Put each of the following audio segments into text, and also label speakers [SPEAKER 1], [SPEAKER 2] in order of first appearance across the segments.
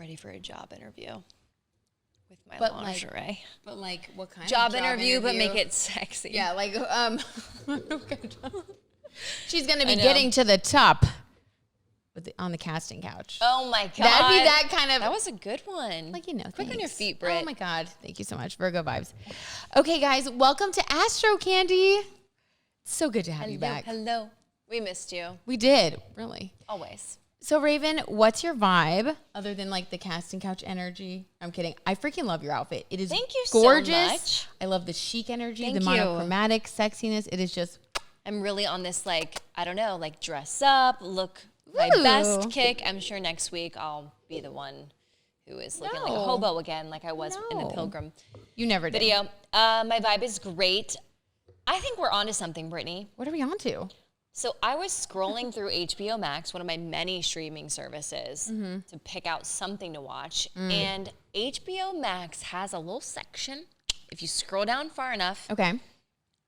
[SPEAKER 1] ready for a job interview with my
[SPEAKER 2] But
[SPEAKER 1] lingerie.
[SPEAKER 2] What kind
[SPEAKER 1] Job
[SPEAKER 2] of
[SPEAKER 1] interview, but make it sexy.
[SPEAKER 2] Yeah, she's going to be getting to the top on the casting couch.
[SPEAKER 1] Oh my God.
[SPEAKER 2] That'd be that kind of.
[SPEAKER 1] That was a good one. Quick on your feet, Brit.
[SPEAKER 2] Oh my God. Thank you so much. Virgo vibes. Okay, guys, welcome to Astrocandy. So good to have you back.
[SPEAKER 1] Hello. We missed you.
[SPEAKER 2] We did, really.
[SPEAKER 1] Always.
[SPEAKER 2] So, Raven, what's your vibe other than the casting couch energy? I'm kidding. I freaking love your outfit. It is
[SPEAKER 1] Thank you
[SPEAKER 2] gorgeous.
[SPEAKER 1] So much.
[SPEAKER 2] I love the chic energy,
[SPEAKER 1] Thank
[SPEAKER 2] the
[SPEAKER 1] you.
[SPEAKER 2] monochromatic sexiness. It is just.
[SPEAKER 1] I'm really on this, I don't know, dress up, look my best kick. I'm sure next week I'll be the one who is looking like a hobo again, like I was in the Pilgrim.
[SPEAKER 2] You never did.
[SPEAKER 1] Video. My vibe is great. I think we're onto something, Brittany.
[SPEAKER 2] What are we on to?
[SPEAKER 1] So I was scrolling through HBO Max, one of my many streaming services, to pick out something to watch. And HBO Max has a little section, if you scroll down far enough,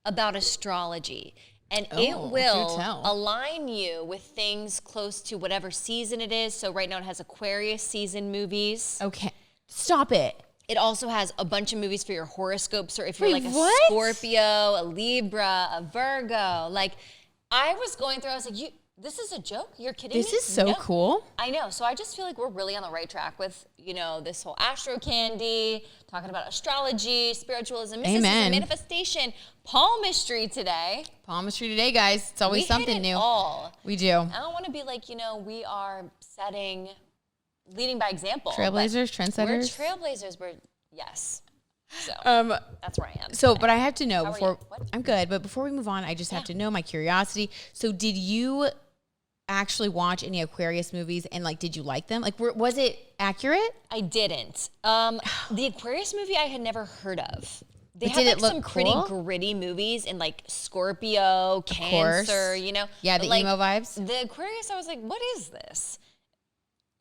[SPEAKER 1] about astrology. And it will align you with things close to whatever season it is. So right now it has Aquarius season movies.
[SPEAKER 2] Okay. Stop it.
[SPEAKER 1] It also has a bunch of movies for your horoscopes, or if you're a Scorpio, a Libra, a Virgo. I was going through, I was like, this is a joke? You're kidding me?
[SPEAKER 2] This is so cool.
[SPEAKER 1] I know. So I just feel like we're really on the right track with, this whole Astrocandy, talking about astrology, spiritualism, mysticism, manifestation, palmistry today.
[SPEAKER 2] Palmistry today, guys. It's always something new. We do.
[SPEAKER 1] I don't want to be we are leading by example.
[SPEAKER 2] Trailblazers, trendsetters.
[SPEAKER 1] We're trailblazers. Yes. So that's where I am.
[SPEAKER 2] So, but I have to know I'm good, but before we move on, I just have to know my curiosity. So did you actually watch any Aquarius movies and did you like them? Was it accurate?
[SPEAKER 1] I didn't. The Aquarius movie I had never heard of. They
[SPEAKER 2] had
[SPEAKER 1] have some pretty gritty movies in Scorpio, Cancer,
[SPEAKER 2] Yeah, the emo vibes.
[SPEAKER 1] The Aquarius, I was like, what is this?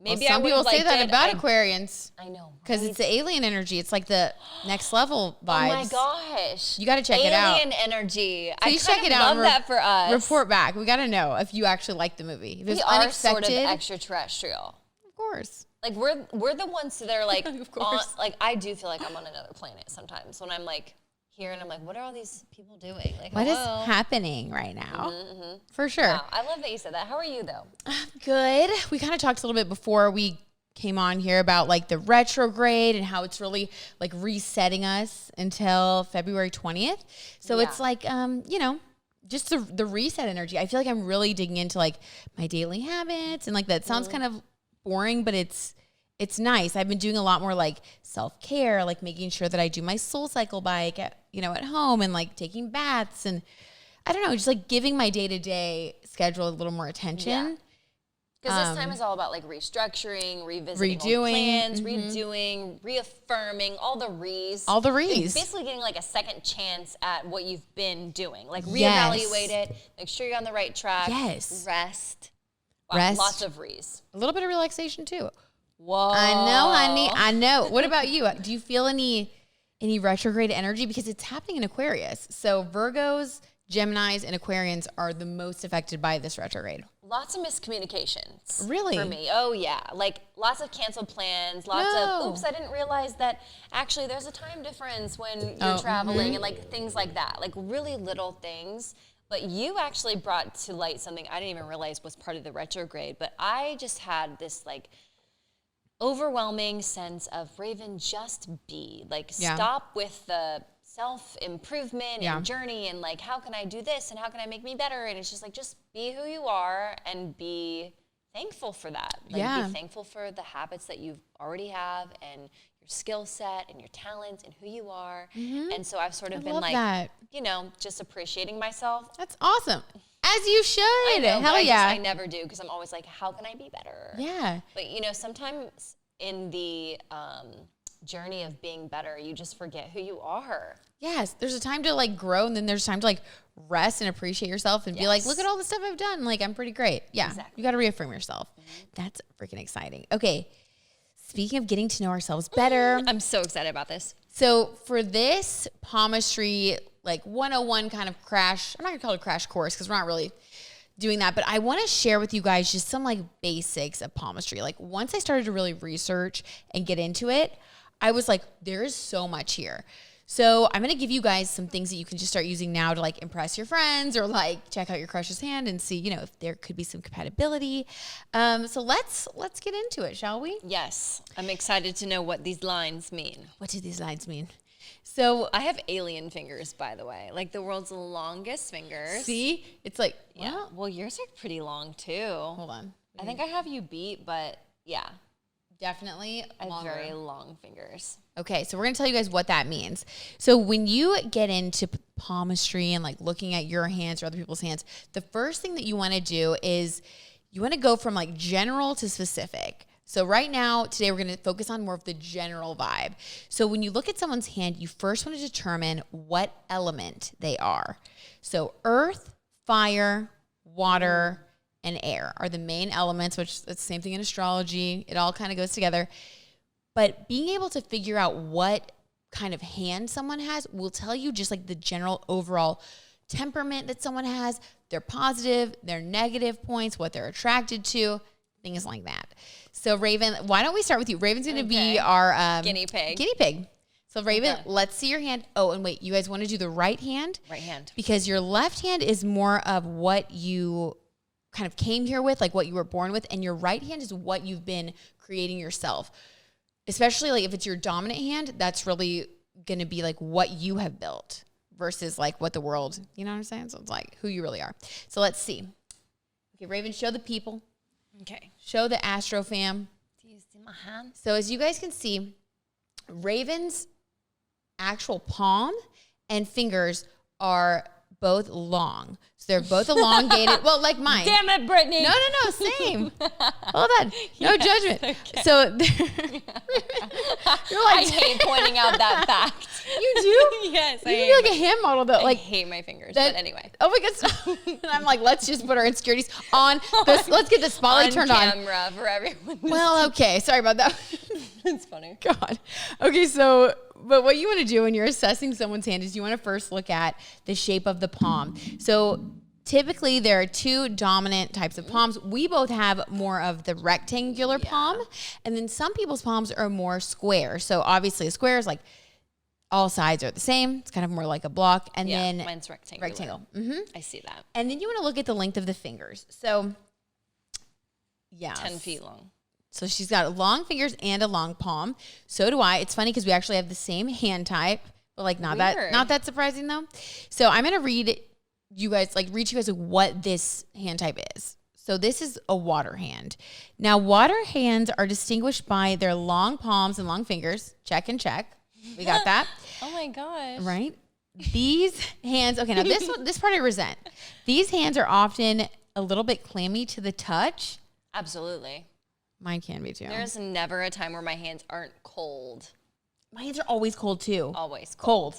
[SPEAKER 2] Maybe some people say that about Aquarians.
[SPEAKER 1] I know.
[SPEAKER 2] Because it's the alien energy. It's the next level vibes.
[SPEAKER 1] Oh my gosh.
[SPEAKER 2] You got to check it out.
[SPEAKER 1] Alien energy.
[SPEAKER 2] Please
[SPEAKER 1] I
[SPEAKER 2] check it out.
[SPEAKER 1] Love that for us.
[SPEAKER 2] Report back. We got to know if you actually like the movie. If
[SPEAKER 1] we are sort of extraterrestrial.
[SPEAKER 2] Of course.
[SPEAKER 1] We're the ones that are
[SPEAKER 2] of course.
[SPEAKER 1] I do feel like I'm on another planet sometimes when I'm here and I'm what are all these people doing?
[SPEAKER 2] What is happening right now? For sure.
[SPEAKER 1] Wow. I love that you said that. How are you though?
[SPEAKER 2] Good. We kind of talked a little bit before we came on here about the retrograde and how it's really resetting us until February 20th. So it's just the reset energy. I feel like I'm really digging into my daily habits and that sounds kind of boring, but it's nice. I've been doing a lot more self-care, making sure that I do my SoulCycle bike at home and taking baths and I don't know, just giving my day-to-day schedule a little more attention.
[SPEAKER 1] Because this time is all about restructuring, revisiting old plans, redoing, reaffirming, all the re's.
[SPEAKER 2] All the re's.
[SPEAKER 1] Basically getting a second chance at what you've been doing. Reevaluate it, make sure you're on the right track.
[SPEAKER 2] Yes.
[SPEAKER 1] Rest.
[SPEAKER 2] Rest.
[SPEAKER 1] Lots of re's.
[SPEAKER 2] A little bit of relaxation too.
[SPEAKER 1] Whoa.
[SPEAKER 2] I know, honey. I know. What about you? Do you feel any retrograde energy? Because it's happening in Aquarius. So Virgos, Geminis, and Aquarians are the most affected by this retrograde.
[SPEAKER 1] Lots of miscommunications.
[SPEAKER 2] Really?
[SPEAKER 1] For me. Oh, yeah. Lots of canceled plans. Lots of, oops, I didn't realize that actually there's a time difference when you're traveling and things like that. Really little things. But you actually brought to light something I didn't even realize was part of the retrograde. But I just had this overwhelming sense of, Raven, just be. Stop with the self-improvement and journey and how can I do this and how can I make me better? And it's just be who you are and be thankful for that. Be thankful for the habits that you already have and your skill set and your talents and who you are. And so I've sort of been just appreciating myself.
[SPEAKER 2] That's awesome. As you should.
[SPEAKER 1] I know,
[SPEAKER 2] Hell yeah.
[SPEAKER 1] I never do because I'm always how can I be better?
[SPEAKER 2] Yeah.
[SPEAKER 1] But sometimes in the journey of being better, you just forget who you are.
[SPEAKER 2] Yes. There's a time to grow and then there's time to rest and appreciate yourself and be look at all the stuff I've done. I'm pretty great. Yeah. Exactly. You got to reaffirm yourself. That's freaking exciting. Okay. Speaking of getting to know ourselves better.
[SPEAKER 1] I'm so excited about this.
[SPEAKER 2] So for this palmistry, 101 kind of crash, I'm not gonna call it a crash course because we're not really doing that. But I want to share with you guys just some like basics of palmistry. Like once I started to really research and get into it, I was like, there is so much here. So I'm going to give you guys some things that you can just start using now to like impress your friends or like check out your crush's hand and see, if there could be some compatibility. So let's get into it, shall we?
[SPEAKER 1] Yes. I'm excited to know what these lines mean.
[SPEAKER 2] What do these lines mean? So
[SPEAKER 1] I have alien fingers, by the way, like the world's longest fingers.
[SPEAKER 2] See, it's like,
[SPEAKER 1] yeah. Well, yours are pretty long too.
[SPEAKER 2] Hold on.
[SPEAKER 1] I think I have you beat, but yeah.
[SPEAKER 2] Definitely longer.
[SPEAKER 1] I have very long fingers.
[SPEAKER 2] Okay, so we're going to tell you guys what that means. So when you get into palmistry and like looking at your hands or other people's hands, the first thing that you want to do is you want to go from like general to specific. So right now, today we're going to focus on more of the general vibe. So when you look at someone's hand, you first want to determine what element they are. So earth, fire, water, and air are the main elements, which is the same thing in astrology. It all kind of goes together. But being able to figure out what kind of hand someone has will tell you just like the general overall temperament that someone has, their positive, their negative points, what they're attracted to, things like that. So Raven, why don't we start with you? Raven's going to be our
[SPEAKER 1] guinea pig.
[SPEAKER 2] Guinea pig. So Raven, let's see your hand. Oh, and wait, you guys want to do the right hand?
[SPEAKER 1] Right hand.
[SPEAKER 2] Because your left hand is more of what you kind of came here with, like what you were born with, and your right hand is what you've been creating yourself. Especially like if it's your dominant hand, that's really going to be like what you have built versus like what the world, you know what I'm saying? So it's like who you really are. So let's see. Okay, Raven, show the people.
[SPEAKER 1] Okay.
[SPEAKER 2] Show the Astro-fam.
[SPEAKER 1] Do you see my hand?
[SPEAKER 2] So as you guys can see, Raven's actual palm and fingers are both long. So they're both elongated. Well, like mine.
[SPEAKER 1] Damn it, Brittany.
[SPEAKER 2] No, same. Hold on. No judgment. Okay. So you're like,
[SPEAKER 1] I hate pointing out that fact.
[SPEAKER 2] You do?
[SPEAKER 1] Yes.
[SPEAKER 2] You can be like a hand model though.
[SPEAKER 1] I hate my fingers, but anyway.
[SPEAKER 2] Oh my God. And I'm like, let's just put our insecurities on. Let's get the spotlight turned on.
[SPEAKER 1] Camera for everyone.
[SPEAKER 2] Well, okay. Sorry about that.
[SPEAKER 1] It's funny.
[SPEAKER 2] God. Okay, so but what you want to do when you're assessing someone's hand is you want to first look at the shape of the palm. So typically there are two dominant types of palms. We both have more of the rectangular palm, and then some people's palms are more square. So obviously a square is like all sides are the same. It's kind of more like a block. And then
[SPEAKER 1] mine's rectangular.
[SPEAKER 2] Mm-hmm.
[SPEAKER 1] I see that.
[SPEAKER 2] And then you want to look at the length of the fingers. So
[SPEAKER 1] 10 feet long.
[SPEAKER 2] So she's got long fingers and a long palm. So do I. It's funny because we actually have the same hand type, but like not that surprising though. So I'm gonna read you guys what this hand type is. So this is a water hand. Now water hands are distinguished by their long palms and long fingers. Check and check. We got that.
[SPEAKER 1] Oh my gosh.
[SPEAKER 2] Right. These hands. Okay. Now this part I resent. These hands are often a little bit clammy to the touch.
[SPEAKER 1] Absolutely.
[SPEAKER 2] Mine can be too.
[SPEAKER 1] There's never a time where my hands aren't cold.
[SPEAKER 2] My hands are always cold too.
[SPEAKER 1] Always
[SPEAKER 2] cold.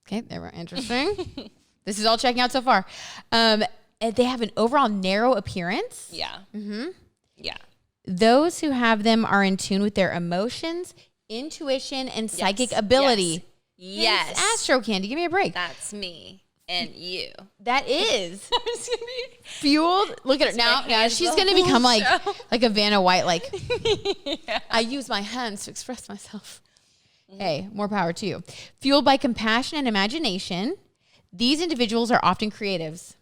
[SPEAKER 2] Okay, they were interesting. This is all checking out so far. And they have an overall narrow appearance.
[SPEAKER 1] Yeah. Mm-hmm. Yeah.
[SPEAKER 2] Those who have them are in tune with their emotions, intuition, and psychic ability.
[SPEAKER 1] Yes.
[SPEAKER 2] Astrocandy, give me a break.
[SPEAKER 1] That's me. And you.
[SPEAKER 2] That is fueled. Look at her now. Now she's gonna become like a Vanna White. Like I use my hands to express myself. Mm-hmm. Hey, more power to you. Fueled by compassion and imagination, these individuals are often creatives.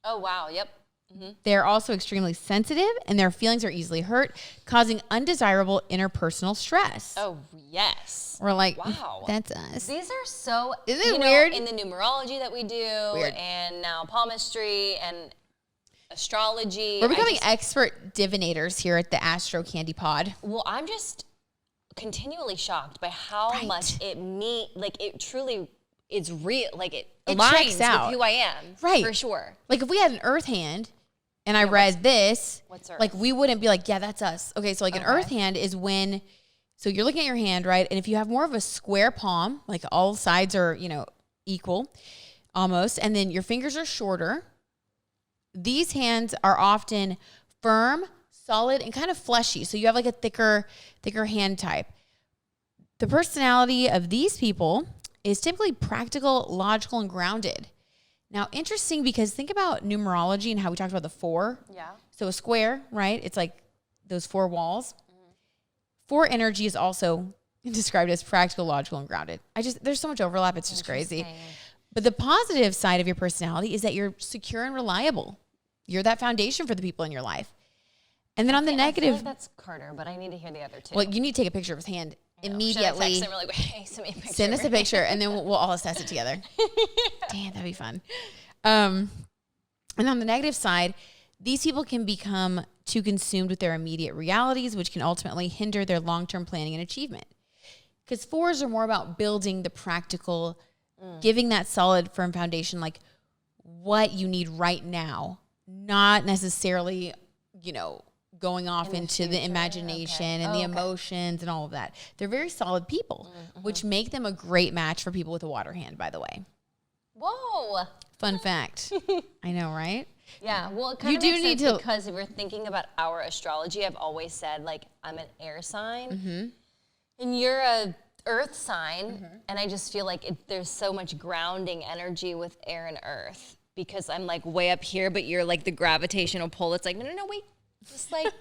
[SPEAKER 1] Oh wow! Yep. Mm-hmm.
[SPEAKER 2] They're also extremely sensitive, and their feelings are easily hurt, causing undesirable interpersonal stress.
[SPEAKER 1] Oh yes.
[SPEAKER 2] We're like,
[SPEAKER 1] wow,
[SPEAKER 2] that's us.
[SPEAKER 1] These are so.
[SPEAKER 2] Isn't it weird?
[SPEAKER 1] In the numerology that we do, and now palmistry and astrology.
[SPEAKER 2] We're becoming expert divinators here at the Astrocandy pod.
[SPEAKER 1] Well, I'm just continually shocked by how much it truly is real. Like it aligns
[SPEAKER 2] checks out
[SPEAKER 1] with who I am,
[SPEAKER 2] right?
[SPEAKER 1] For sure.
[SPEAKER 2] Like if we had an earth hand, and I read this,
[SPEAKER 1] what's earth?
[SPEAKER 2] Like we wouldn't be like, yeah, that's us. Okay, so like an earth hand is when. So you're looking at your hand, right? And if you have more of a square palm, like all sides are, equal almost, and then your fingers are shorter, these hands are often firm, solid, and kind of fleshy. So you have like a thicker hand type. The personality of these people is typically practical, logical, and grounded. Now, interesting because think about numerology and how we talked about the 4.
[SPEAKER 1] Yeah.
[SPEAKER 2] So a square, right? It's like those 4 walls. 4 energy is also described as practical, logical, and grounded. There's so much overlap. It's just crazy. But the positive side of your personality is that you're secure and reliable. You're that foundation for the people in your life. And then on the negative,
[SPEAKER 1] I feel like that's Carter, but I need to hear the other 2.
[SPEAKER 2] Well, you need to take a picture of his hand immediately.
[SPEAKER 1] Should I text him really quick? Hey, send me a picture.
[SPEAKER 2] Send us a picture, and then we'll all assess it together. Damn, that'd be fun. And on the negative side, these people can become too consumed with their immediate realities, which can ultimately hinder their long-term planning and achievement. Because 4s are more about building the practical, giving that solid, firm foundation, like what you need right now, not necessarily, going off into the imagination and the emotions and all of that. They're very solid people, which make them a great match for people with a water hand, by the way.
[SPEAKER 1] Whoa.
[SPEAKER 2] Fun fact. I know, right?
[SPEAKER 1] Yeah, well, it kind of makes sense because if we're thinking about our astrology, I've always said, like, I'm an air sign, and you're a earth sign, and I just feel like there's so much grounding energy with air and earth because I'm, like, way up here, but you're, like, the gravitational pull. It's like, no, wait. Just like,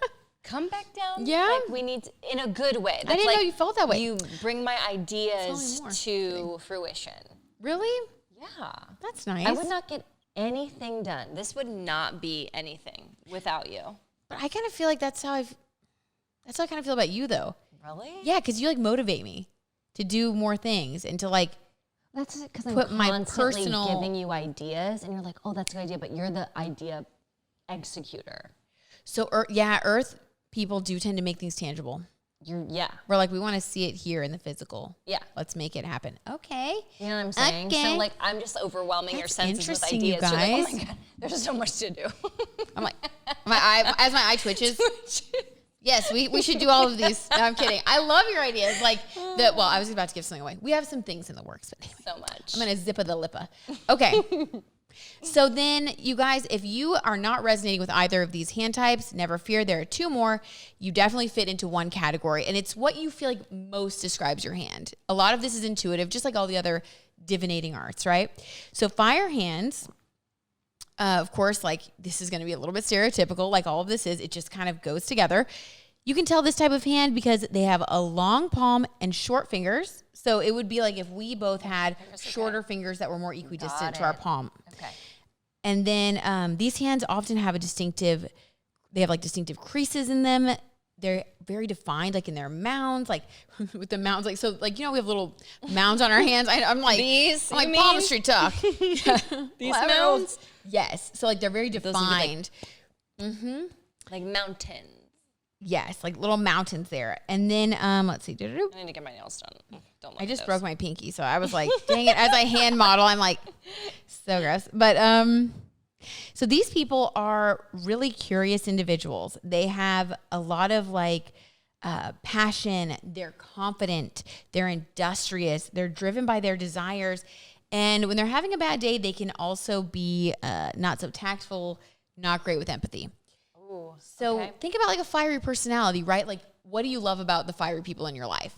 [SPEAKER 1] come back down.
[SPEAKER 2] Yeah.
[SPEAKER 1] Like, we need to, in a good way.
[SPEAKER 2] I didn't know you felt that way.
[SPEAKER 1] You bring my ideas to fruition.
[SPEAKER 2] Really?
[SPEAKER 1] Yeah.
[SPEAKER 2] That's nice.
[SPEAKER 1] I would not get anything done. This would not be anything without you.
[SPEAKER 2] But I kind of feel like that's how I kind of feel about you, though.
[SPEAKER 1] Really?
[SPEAKER 2] Yeah, because you, like, motivate me to do more things and to, like,
[SPEAKER 1] that's because
[SPEAKER 2] put
[SPEAKER 1] I'm
[SPEAKER 2] my
[SPEAKER 1] constantly
[SPEAKER 2] personal
[SPEAKER 1] giving you ideas, and you're like, oh, that's a good idea, but you're the idea executor.
[SPEAKER 2] So, Earth people do tend to make things tangible. We're like, we want to see it here in the physical.
[SPEAKER 1] Yeah.
[SPEAKER 2] Let's make it happen. Okay.
[SPEAKER 1] You know what I'm saying?
[SPEAKER 2] Okay.
[SPEAKER 1] So, like, I'm just overwhelming your senses with
[SPEAKER 2] interesting,
[SPEAKER 1] ideas.
[SPEAKER 2] you
[SPEAKER 1] You're like, oh
[SPEAKER 2] guys.
[SPEAKER 1] my God, there's so much to do.
[SPEAKER 2] I'm like, my eye twitches. Yes, we should do all of these. No, I'm kidding. I love your ideas. Like, I was about to give something away. We have some things in the works, but anyway.
[SPEAKER 1] So much.
[SPEAKER 2] I'm going to zippa the lippa. Okay. So then, you guys, if you are not resonating with either of these hand types, never fear. There are 2 more. You definitely fit into one category, and it's what you feel like most describes your hand. A lot of this is intuitive, just like all the other divinating arts, right? So fire hands, of course, like this is going to be a little bit stereotypical, like all of this is. It just kind of goes together. You can tell this type of hand because they have a long palm and short fingers. So it would be like if we both had shorter fingers that were more equidistant to our palm.
[SPEAKER 1] Okay.
[SPEAKER 2] And then these hands often have distinctive creases in them. They're very defined, like in their mounds, like with the mounds, like, so like, we have little mounds on our hands. I'm like, Palmistry talk.
[SPEAKER 1] These mounds?
[SPEAKER 2] Yes. So like, they're very defined.
[SPEAKER 1] Like mountains.
[SPEAKER 2] Yes, like little mountains there. And then, let's see.
[SPEAKER 1] I need to get my nails done. Don't
[SPEAKER 2] I just broke my pinky, so I was like, dang it. As I hand model, I'm like, so gross. But so these people are really curious individuals. They have a lot of like passion. They're confident. They're industrious. They're driven by their desires. And when they're having a bad day, they can also be not so tactful, not great with empathy. So think about like a fiery personality, right? Like, what do you love about the fiery people in your life?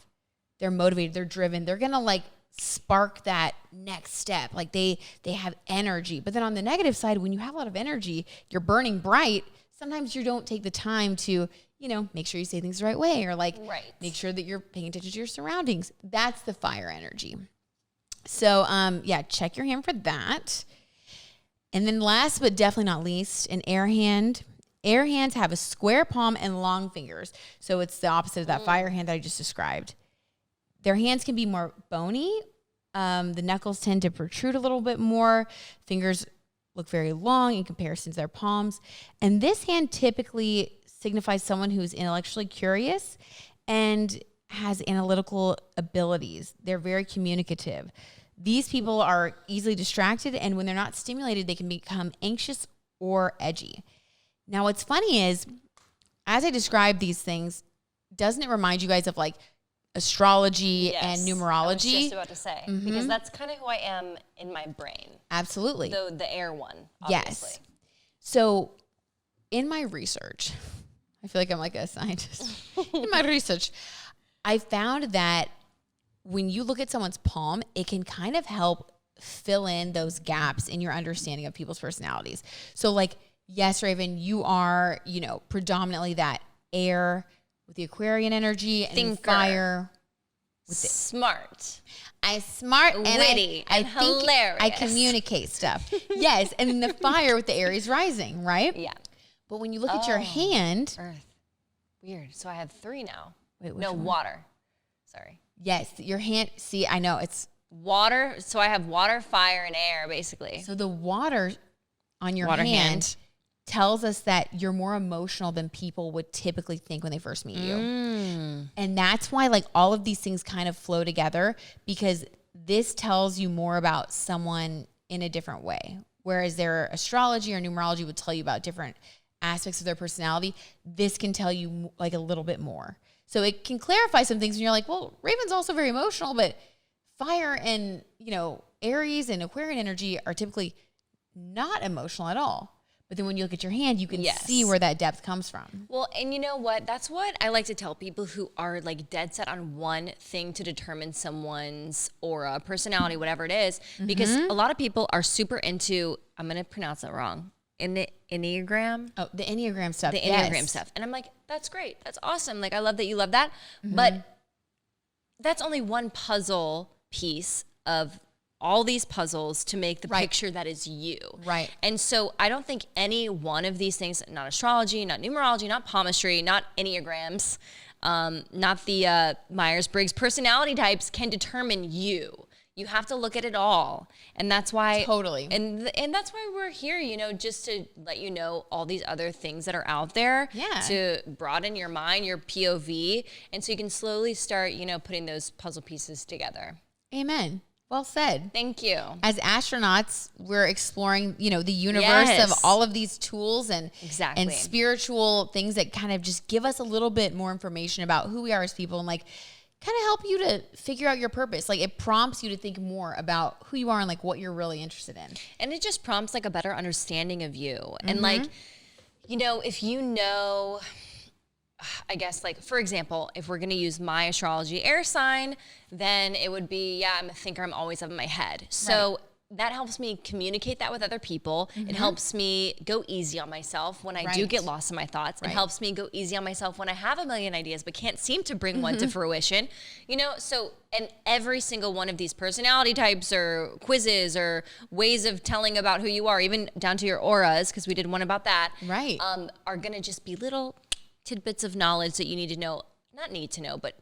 [SPEAKER 2] They're motivated, they're driven, they're gonna like spark that next step. Like they have energy. But then on the negative side, when you have a lot of energy, you're burning bright, sometimes you don't take the time to, make sure you say things the right way, or like make sure that you're paying attention to your surroundings. That's the fire energy. So check your hand for that. And then last but definitely not least, an air hand. Air hands have a square palm and long fingers. So it's the opposite of that fire hand that I just described. Their hands can be more bony. The knuckles tend to protrude a little bit more. Fingers look very long in comparison to their palms. And this hand typically signifies someone who's intellectually curious and has analytical abilities. They're very communicative. These people are easily distracted, and when they're not stimulated, they can become anxious or edgy. Now, what's funny is, as I describe these things, doesn't it remind you guys of like astrology and numerology? I was
[SPEAKER 1] just about to say, because that's kind of who I am in my brain.
[SPEAKER 2] Absolutely.
[SPEAKER 1] The air one, obviously.
[SPEAKER 2] Yes. So in my research, I feel like I'm like a scientist. In my research, I found that when you look at someone's palm, it can kind of help fill in those gaps in your understanding of people's personalities. So like, yes, Raven, you are, you know, predominantly that air with the Aquarian energy and
[SPEAKER 1] Thinker.
[SPEAKER 2] Fire.
[SPEAKER 1] With smart.
[SPEAKER 2] I'm smart and
[SPEAKER 1] witty
[SPEAKER 2] I
[SPEAKER 1] and
[SPEAKER 2] think
[SPEAKER 1] hilarious.
[SPEAKER 2] I communicate stuff. Yes, and then the Fire with the Aries rising, right?
[SPEAKER 1] Yeah.
[SPEAKER 2] But when you look at your hand,
[SPEAKER 1] Earth. Weird. So I have 3 now.
[SPEAKER 2] Wait, which
[SPEAKER 1] no,
[SPEAKER 2] one?
[SPEAKER 1] water. Sorry.
[SPEAKER 2] Yes, your hand. See, I know it's
[SPEAKER 1] water. So I have water, fire, and air, basically.
[SPEAKER 2] So the water on your
[SPEAKER 1] Water
[SPEAKER 2] hand tells us that you're more emotional than people would typically think when they first meet you. And that's why like all of these things kind of flow together, because this tells you more about someone in a different way. Whereas their astrology or numerology would tell you about different aspects of their personality, this can tell you like a little bit more. So it can clarify some things and you're like, well, Raven's also very emotional, but Fire and, you know, Aries and Aquarian energy are typically not emotional at all. But then when you look at your hand, you can see where that depth comes from.
[SPEAKER 1] Well, and you know what? That's what I like to tell people who are like dead set on one thing to determine someone's aura, personality, whatever it is. Because a lot of people are super into, I'm going to pronounce it wrong, Enneagram.
[SPEAKER 2] Oh, the Enneagram stuff.
[SPEAKER 1] The Enneagram stuff. And I'm like, that's great. That's awesome. Like, I love that you love that. But that's only one puzzle piece of all these puzzles to make the picture that is you.
[SPEAKER 2] Right.
[SPEAKER 1] And so I don't think any one of these things, not astrology, not numerology, not palmistry, not Enneagrams, not the Myers-Briggs personality types can determine you. You have to look at it all. And that's why
[SPEAKER 2] Totally.
[SPEAKER 1] And that's why we're here, you know, just to let you know all these other things that are out there.
[SPEAKER 2] Yeah.
[SPEAKER 1] To broaden your mind, your POV, and so you can slowly start, you know, putting those puzzle pieces together.
[SPEAKER 2] Amen. Well said.
[SPEAKER 1] Thank you.
[SPEAKER 2] As astronauts, we're exploring, you know, the universe of all of these tools and and spiritual things that kind of just give us a little bit more information about who we are as people and like kind of help you to figure out your purpose. Like it prompts you to think more about who you are and like what you're really interested in.
[SPEAKER 1] And it just prompts like a better understanding of you. And like, you know, if you know, I guess like, for example, if we're going to use my astrology air sign, then it would be, I'm a thinker. I'm always up in my head. So that helps me communicate that with other people. It helps me go easy on myself when I do get lost in my thoughts. It helps me go easy on myself when I have a million ideas but can't seem to bring one to fruition. You know, so, and every single one of these personality types or quizzes or ways of telling about who you are, even down to your auras, because we did one about that, are going to just be little tidbits of knowledge that you need to know, not need to know, but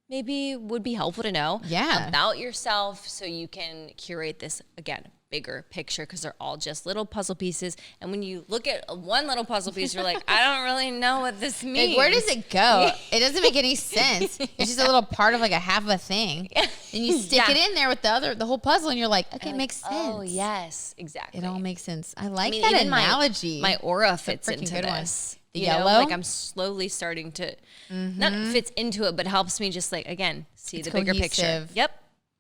[SPEAKER 1] maybe would be helpful to know about yourself so you can curate this, again, bigger picture, because they're all just little puzzle pieces. And when you look at one little puzzle piece, you're like, I don't really know what this means.
[SPEAKER 2] Like, where does it go? It doesn't make any sense. It's just a little part of like a half of a thing. And you stick it in there with the whole puzzle and you're like, okay, it makes sense.
[SPEAKER 1] Oh, yes, exactly.
[SPEAKER 2] It all makes sense. I like that analogy.
[SPEAKER 1] My aura fits into this.
[SPEAKER 2] The yellow?
[SPEAKER 1] Like I'm slowly starting to, not fits into it, but helps me just like, again, see the bigger picture. Yep,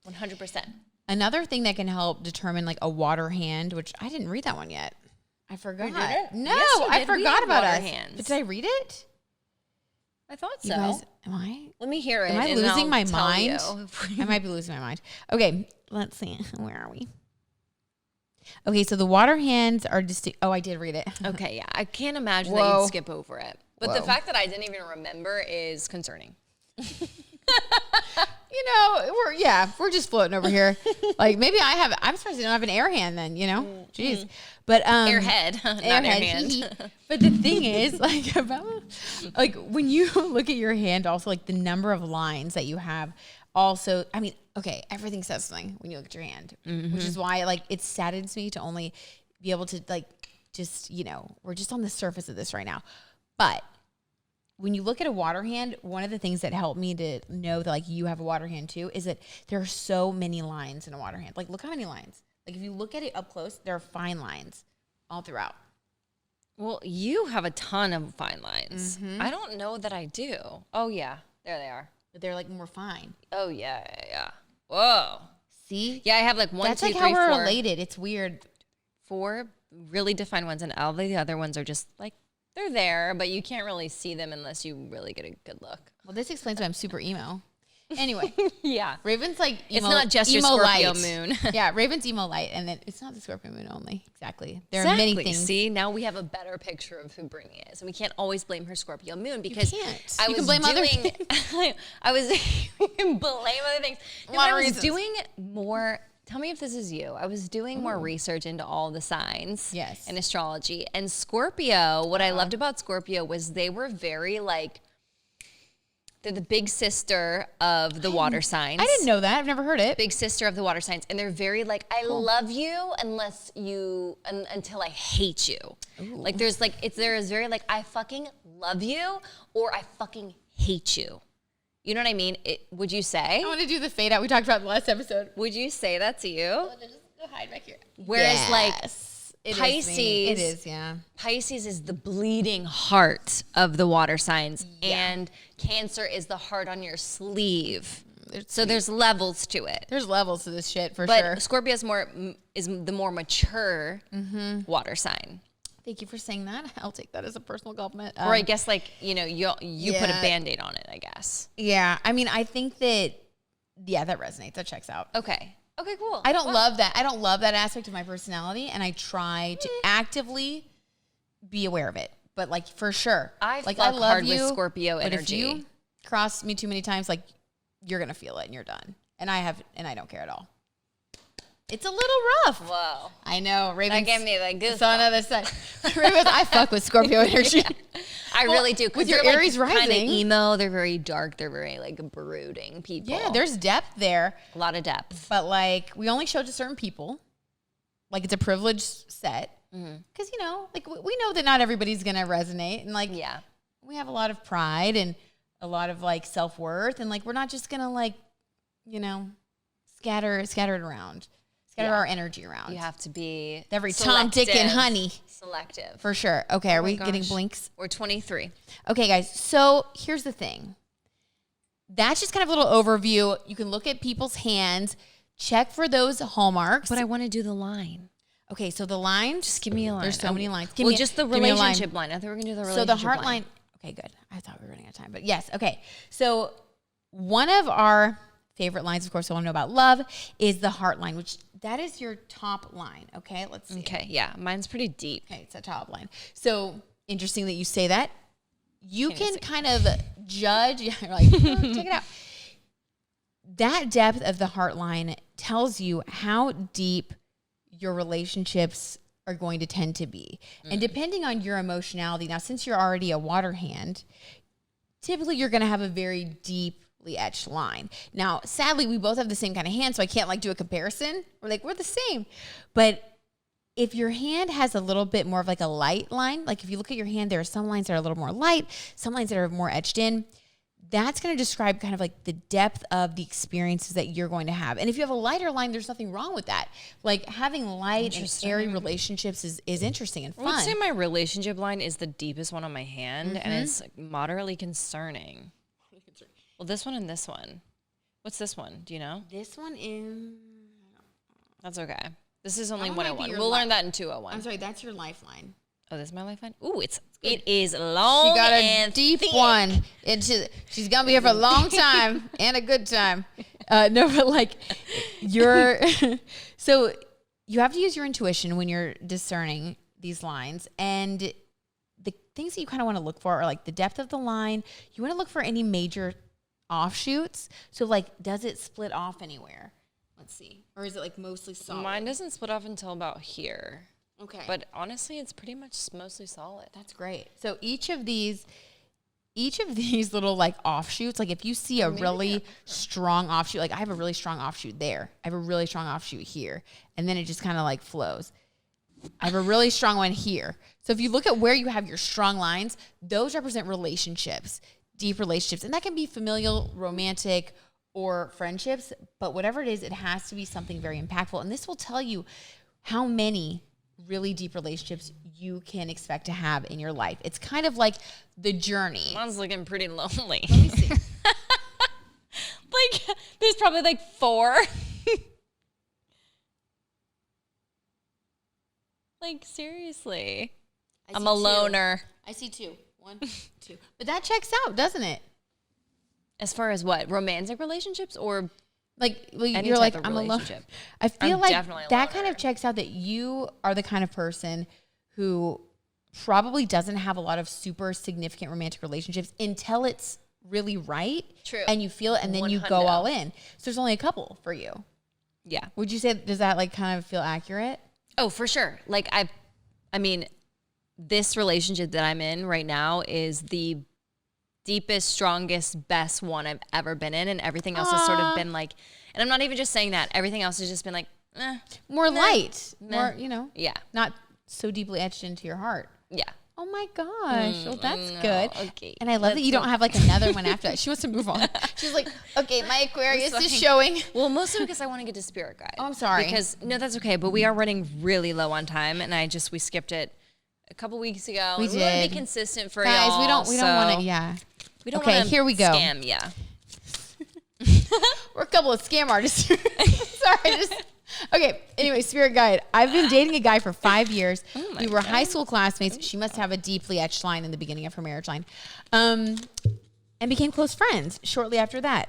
[SPEAKER 1] 100%.
[SPEAKER 2] Another thing that can help determine like a water hand, which I didn't read that one yet. I forgot.
[SPEAKER 1] You didn't?
[SPEAKER 2] No,
[SPEAKER 1] yes,
[SPEAKER 2] I forgot about us.
[SPEAKER 1] Hands.
[SPEAKER 2] But did I read it?
[SPEAKER 1] I thought so.
[SPEAKER 2] You guys, am I?
[SPEAKER 1] Let me hear it.
[SPEAKER 2] Am I losing my mind?
[SPEAKER 1] I
[SPEAKER 2] I might be losing my mind. Okay, let's see. Where are we? Okay, so the water hands are distinct. Oh, I did read it.
[SPEAKER 1] Okay, yeah. I can't imagine that you'd skip over it. But the fact that I didn't even remember is concerning.
[SPEAKER 2] You know, we're just floating over here. Like maybe I'm surprised I don't have an air hand then, you know? Jeez. But
[SPEAKER 1] airhead, not air hand.
[SPEAKER 2] But the thing is, like when you look at your hand, also like the number of lines that you have, also, I mean, okay, everything says something when you look at your hand, which is why like it saddens me to only be able to like just, you know, we're just on the surface of this right now. But when you look at a water hand, one of the things that helped me to know that like you have a water hand too is that there are so many lines in a water hand. Like look how many lines. Like if you look at it up close, there are fine lines all throughout.
[SPEAKER 1] Well, you have a ton of fine lines. I don't know that I do. Oh yeah, there they are.
[SPEAKER 2] But they're like more fine.
[SPEAKER 1] Oh yeah. Whoa.
[SPEAKER 2] See?
[SPEAKER 1] Yeah, I have like 1,
[SPEAKER 2] That's
[SPEAKER 1] 2,
[SPEAKER 2] like
[SPEAKER 1] 3,
[SPEAKER 2] how we're
[SPEAKER 1] 4.
[SPEAKER 2] related. It's weird.
[SPEAKER 1] 4 really defined ones, and all the other ones are just like, they're there, but you can't really see them unless you really get a good look.
[SPEAKER 2] Well, this explains why I'm super emo. Anyway.
[SPEAKER 1] Yeah.
[SPEAKER 2] Raven's like emo,
[SPEAKER 1] it's not just your Scorpio moon.
[SPEAKER 2] Yeah, Raven's emo light, and then it's not the Scorpio moon only. Exactly. There are many things.
[SPEAKER 1] See, now we have a better picture of who Brittany is, and we can't always blame her Scorpio moon because
[SPEAKER 2] you can't.
[SPEAKER 1] I
[SPEAKER 2] you
[SPEAKER 1] was
[SPEAKER 2] can blame other
[SPEAKER 1] doing. I was you can blame other things. No, I was doing more. Tell me if this is you. I was doing more research into all the signs in astrology. And Scorpio, what I loved about Scorpio was they were very like, they're the big sister of the water signs.
[SPEAKER 2] I didn't know that. I've never heard it.
[SPEAKER 1] Big sister of the water signs. And they're very like, I love you until I hate you. Ooh. Like there is very like, I fucking love you or I fucking hate you. You know what I mean? Would you say?
[SPEAKER 2] I want to do the fade out we talked about in the last episode.
[SPEAKER 1] Would you say that to you?
[SPEAKER 2] Oh, just go hide back here.
[SPEAKER 1] Whereas like Pisces,
[SPEAKER 2] it is, yeah.
[SPEAKER 1] Pisces is the bleeding heart of the water signs, and Cancer is the heart on your sleeve. So there's levels to it.
[SPEAKER 2] There's levels to this shit for
[SPEAKER 1] sure.
[SPEAKER 2] But
[SPEAKER 1] Scorpio is the more mature water sign.
[SPEAKER 2] Thank you for saying that. I'll take that as a personal compliment.
[SPEAKER 1] Or I guess like, you put a Band-Aid on it, I guess.
[SPEAKER 2] Yeah. I mean, I think that resonates. That checks out.
[SPEAKER 1] Okay. Okay, cool.
[SPEAKER 2] I don't love that. I don't love that aspect of my personality, and I try to actively be aware of it. But like for sure. I love
[SPEAKER 1] hard
[SPEAKER 2] you,
[SPEAKER 1] with Scorpio energy.
[SPEAKER 2] But if you cross me too many times, like you're going to feel it and you're done. And I don't care at all. It's a little rough.
[SPEAKER 1] Whoa.
[SPEAKER 2] I know. Raven.
[SPEAKER 1] That gave me like goosebumps.
[SPEAKER 2] So on the other side. Raven, I fuck with Scorpio energy.
[SPEAKER 1] Yeah. I really do.
[SPEAKER 2] With your Aries rising.
[SPEAKER 1] Kind of emo. They're very dark. They're very like brooding people.
[SPEAKER 2] Yeah, there's depth there.
[SPEAKER 1] A lot of depth.
[SPEAKER 2] But like we only show to certain people. Like it's a privileged set. Because, like we know that not everybody's going to resonate. And like, we have a lot of pride and a lot of like self-worth. And like, we're not just going to like, scatter it around. Scatter our energy around.
[SPEAKER 1] You have to be
[SPEAKER 2] every Tom, Dick, and Honey.
[SPEAKER 1] Selective.
[SPEAKER 2] For sure. Okay, are we getting blinks?
[SPEAKER 1] We're 23.
[SPEAKER 2] Okay, guys. So here's the thing. That's just kind of a little overview. You can look at people's hands, check for those hallmarks.
[SPEAKER 1] But I want to do the line.
[SPEAKER 2] Okay, so the line.
[SPEAKER 1] Just give me a line.
[SPEAKER 2] There's so many lines.
[SPEAKER 1] Just the relationship line. I thought we were going to do the relationship line.
[SPEAKER 2] So the heart line. Okay, good. I thought we were running out of time. But yes, okay. So one of our favorite lines, of course, we want to know about love, is the heart line, which that is your top line. Okay, let's see.
[SPEAKER 1] Okay, yeah, mine's pretty deep.
[SPEAKER 2] Okay, it's a top line. So interesting that you say that. You can kind of judge. You're like, check it out. That depth of the heart line tells you how deep your relationships are going to tend to be. And depending on your emotionality, now since you're already a water hand, typically you're going to have a very deeply etched line. Now, sadly, we both have the same kind of hand, so I can't like do a comparison. We're the same. But if your hand has a little bit more of like a light line, like if you look at your hand, there are some lines that are a little more light, some lines that are more etched in. That's going to describe kind of like the depth of the experiences that you're going to have. And if you have a lighter line, there's nothing wrong with that. Like having light and airy relationships is interesting and fun.
[SPEAKER 1] I would say my relationship line is the deepest one on my hand, and it's moderately concerning. Well, this one and this one. What's this one? Do you know?
[SPEAKER 2] This one is...
[SPEAKER 1] That's okay. This is only 101. We'll learn that in 201.
[SPEAKER 2] I'm sorry, that's your lifeline.
[SPEAKER 1] Oh, this is my lifeline? Ooh, it is long.
[SPEAKER 2] She got a
[SPEAKER 1] and
[SPEAKER 2] deep
[SPEAKER 1] thick.
[SPEAKER 2] one. She's gonna be here for a long time and a good time. No, but like so you have to use your intuition when you're discerning these lines, and the things that you kind of want to look for are like the depth of the line. You want to look for any major offshoots. So like, does it split off anywhere? Let's see. Or is it like mostly solid?
[SPEAKER 1] Mine doesn't split off until about here.
[SPEAKER 2] Okay.
[SPEAKER 1] But honestly, it's pretty much mostly solid.
[SPEAKER 2] That's great. So each of these little like offshoots, like if you see a really strong offshoot, like I have a really strong offshoot there. I have a really strong offshoot here. And then it just kind of like flows. I have a really strong one here. So if you look at where you have your strong lines, those represent relationships, deep relationships. And that can be familial, romantic, or friendships. But whatever it is, it has to be something very impactful. And this will tell you how many really deep relationships you can expect to have in your life. It's kind of like the journey.
[SPEAKER 1] Mine's looking pretty lonely.
[SPEAKER 2] Let me see.
[SPEAKER 1] Like, there's probably like 4. Like, seriously. I'm a loner.
[SPEAKER 2] I see 2. 1, 2. But that checks out, doesn't it?
[SPEAKER 1] As far as what? Romantic relationships or
[SPEAKER 2] like
[SPEAKER 1] any
[SPEAKER 2] you're
[SPEAKER 1] type
[SPEAKER 2] like
[SPEAKER 1] of
[SPEAKER 2] I'm alone.
[SPEAKER 1] relationship?
[SPEAKER 2] I feel
[SPEAKER 1] I'm
[SPEAKER 2] like
[SPEAKER 1] definitely a
[SPEAKER 2] that kind
[SPEAKER 1] loner.
[SPEAKER 2] of checks out that you are the kind of person who probably doesn't have a lot of super significant romantic relationships until it's really right.
[SPEAKER 1] True.
[SPEAKER 2] And you feel it and then you go all in. So there's only a couple for you.
[SPEAKER 1] Yeah.
[SPEAKER 2] Would you say, does that like kind of feel accurate?
[SPEAKER 1] Oh, for sure. Like I mean, this relationship that I'm in right now is the deepest, strongest, best one I've ever been in. And everything else has sort of been like, and I'm not even just saying that. Everything else has just been like,
[SPEAKER 2] more light,
[SPEAKER 1] meh.
[SPEAKER 2] more,
[SPEAKER 1] Yeah.
[SPEAKER 2] not so deeply etched into your heart.
[SPEAKER 1] Yeah.
[SPEAKER 2] Oh my gosh. Well, that's
[SPEAKER 1] no,
[SPEAKER 2] good.
[SPEAKER 1] okay.
[SPEAKER 2] And I love that you don't have like another one after that. She wants to move on. She's like, okay, my Aquarius is showing.
[SPEAKER 1] Well, mostly because I want to get to Spirit Guide.
[SPEAKER 2] Oh, I'm sorry.
[SPEAKER 1] Because, no, that's okay. But we are running really low on time. And we skipped it a couple weeks ago.
[SPEAKER 2] We
[SPEAKER 1] and we want to
[SPEAKER 2] did.
[SPEAKER 1] be consistent for
[SPEAKER 2] Guys,
[SPEAKER 1] y'all.
[SPEAKER 2] we don't want to, yeah.
[SPEAKER 1] We don't
[SPEAKER 2] Okay,
[SPEAKER 1] want to
[SPEAKER 2] here we go.
[SPEAKER 1] scam, yeah.
[SPEAKER 2] We're a couple of scam artists. Sorry, okay. Anyway, Spirit Guide. I've been dating a guy for 5 years. We were high school classmates. She must have a deeply etched line in the beginning of her marriage line, and became close friends shortly after that.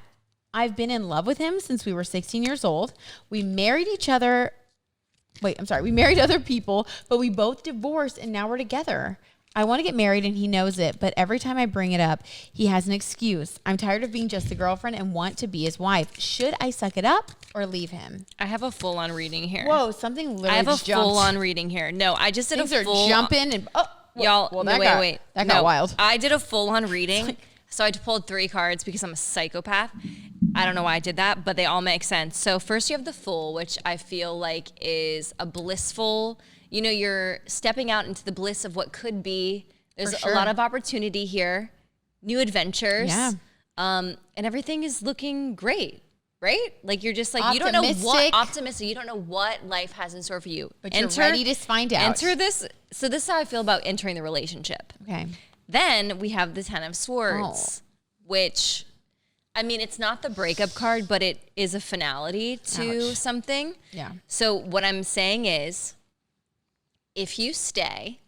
[SPEAKER 2] I've been in love with him since we were 16 years old. We married each other. We married other people, but we both divorced, and now we're together. I want to get married and he knows it, but every time I bring it up, he has an excuse. I'm tired of being just a girlfriend and want to be his wife. Should I suck it up or leave him?
[SPEAKER 1] I have a full-on reading here.
[SPEAKER 2] Whoa, something literally
[SPEAKER 1] I have a
[SPEAKER 2] just jumped.
[SPEAKER 1] full-on reading here. No, I just did
[SPEAKER 2] Things
[SPEAKER 1] a full...
[SPEAKER 2] are jumping and... Oh,
[SPEAKER 1] y'all,
[SPEAKER 2] well,
[SPEAKER 1] no, wait.
[SPEAKER 2] That got wild.
[SPEAKER 1] I did a full-on reading. So I pulled 3 cards because I'm a psychopath. I don't know why I did that, but they all make sense. So first you have the Fool, which I feel like is a blissful... You know, you're stepping out into the bliss of what could be... There's a lot of opportunity here, new adventures, and everything is looking great, right? Like you're just like
[SPEAKER 2] Optimistic.
[SPEAKER 1] You don't know what life has in store for you.
[SPEAKER 2] But you're ready to find out.
[SPEAKER 1] Enter this. So this is how I feel about entering the relationship.
[SPEAKER 2] Okay.
[SPEAKER 1] Then we have the 10 of Swords, which, I mean, it's not the breakup card, but it is a finality to something.
[SPEAKER 2] Yeah.
[SPEAKER 1] So what I'm saying is, if you stay,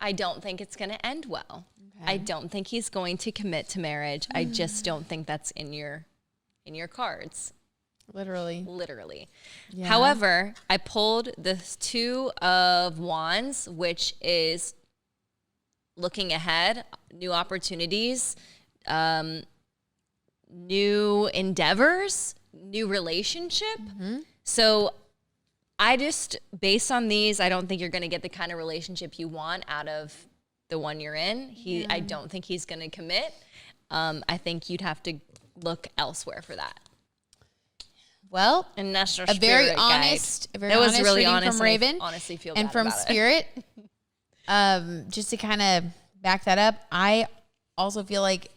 [SPEAKER 1] I don't think it's going to end well. Okay. I don't think he's going to commit to marriage. I just don't think that's in your cards.
[SPEAKER 2] Literally.
[SPEAKER 1] Yeah. However, I pulled the 2 of Wands, which is looking ahead, new opportunities, new endeavors, new relationship. Mm-hmm. So I just, based on these, I don't think you're going to get the kind of relationship you want out of the one you're in. I don't think he's going to commit. I think you'd have to look elsewhere for that.
[SPEAKER 2] Well,
[SPEAKER 1] and that's
[SPEAKER 2] a very honest
[SPEAKER 1] really
[SPEAKER 2] reading
[SPEAKER 1] honest
[SPEAKER 2] from Raven,
[SPEAKER 1] honestly feel
[SPEAKER 2] and
[SPEAKER 1] bad
[SPEAKER 2] from
[SPEAKER 1] about
[SPEAKER 2] Spirit. Just to kind of back that up, I also feel like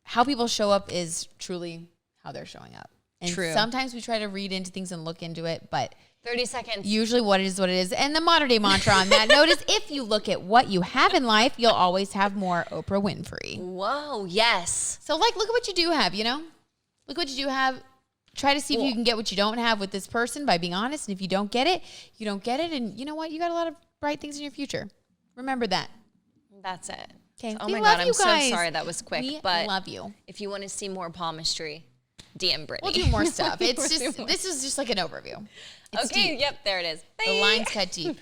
[SPEAKER 2] how people show up is truly how they're showing up. And sometimes we try to read into things and look into it, but
[SPEAKER 1] 30 seconds.
[SPEAKER 2] Usually what it is. And the modern day mantra on that note is, if you look at what you have in life, you'll always have more. Oprah Winfrey.
[SPEAKER 1] Whoa, yes.
[SPEAKER 2] So like, look at what you do have, Look what you do have. Try to see if you can get what you don't have with this person by being honest. And if you don't get it, you don't get it. And you know what? You got a lot of bright things in your future. Remember that.
[SPEAKER 1] That's it.
[SPEAKER 2] Okay.
[SPEAKER 1] Oh my God, I'm so sorry that was quick.
[SPEAKER 2] But love you.
[SPEAKER 1] If you want to see more palmistry, DM Brittany.
[SPEAKER 2] We'll do more stuff. It's just, this is just like an overview. It's
[SPEAKER 1] okay,
[SPEAKER 2] deep.
[SPEAKER 1] yep, there it is. Bye.
[SPEAKER 2] The lines cut deep.